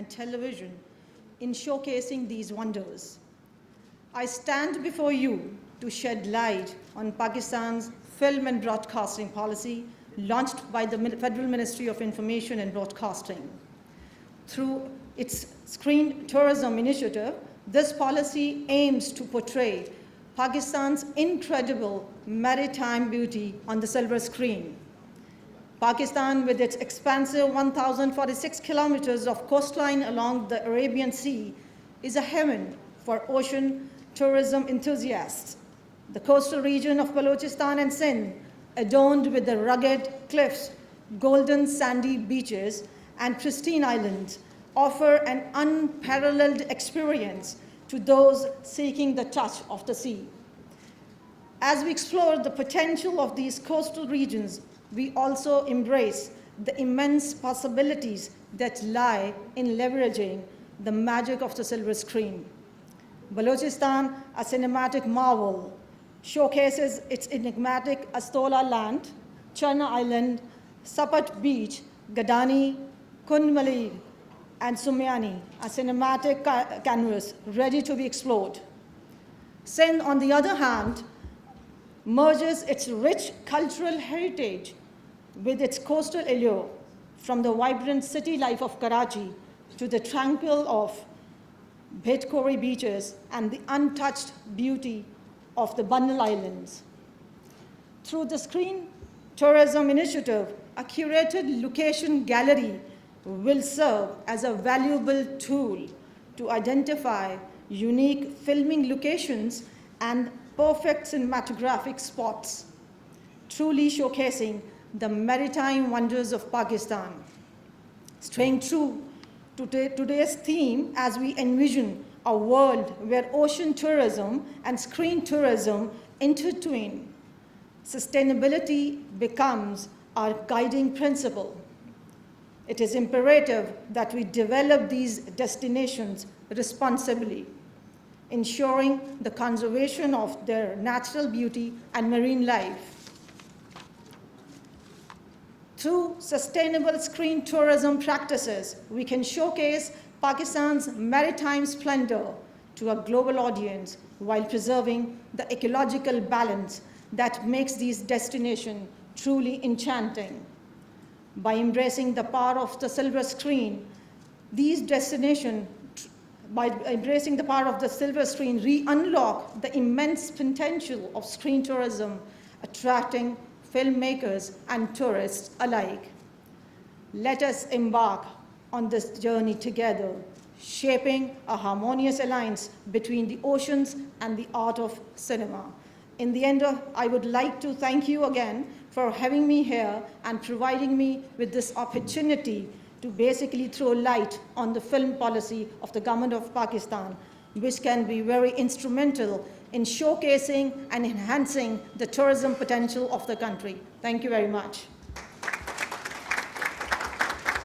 and television in showcasing these wonders. I stand before you to shed light on Pakistan's film and broadcasting policy launched by the Federal Ministry of Information and Broadcasting. Through its Screen Tourism Initiative, this policy aims to portray Pakistan's incredible maritime beauty on the silver screen. Pakistan, with its expansive 1,046 kilometers of coastline along the Arabian Sea, is a heaven for ocean tourism enthusiasts. The coastal region of Balochistan and Sindh, adorned with the rugged cliffs, golden sandy beaches, and pristine islands, offer an unparalleled experience to those seeking the touch of the sea. As we explore the potential of these coastal regions, we also embrace the immense possibilities that lie in leveraging the magic of the silver screen. Balochistan, a cinematic marvel, showcases its enigmatic Astola land, Charna Island, Sapat Beach, Gadani, Kundmali, and Sumyani, a cinematic canvas ready to be explored. Sindh, on the other hand, merges its rich cultural heritage with its coastal allure, from the vibrant city life of Karachi to the tranquil of Bhetkori beaches and the untouched beauty of the Bundle Islands. Through the Screen Tourism Initiative, a curated location gallery will serve as a valuable tool to identify unique filming locations and perfect cinematographic spots, truly showcasing the maritime wonders of Pakistan. Staying true to today's theme, as we envision a world where ocean tourism and screen tourism intertwine, sustainability becomes our guiding principle. It is imperative that we develop these destinations responsibly, ensuring the conservation of their natural beauty and marine life. Through sustainable screen tourism practices, we can showcase Pakistan's maritime splendor to a global audience while preserving the ecological balance that makes these destinations truly enchanting. By embracing the power of the silver screen, re-unlock the immense potential of screen tourism, attracting filmmakers and tourists alike. Let us embark on this journey together, shaping a harmonious alliance between the oceans and the art of cinema. In the end, I would like to thank you again for having me here and providing me with this opportunity to basically throw light on the film policy of the government of Pakistan, which can be very instrumental in showcasing and enhancing the tourism potential of the country. Thank you very much.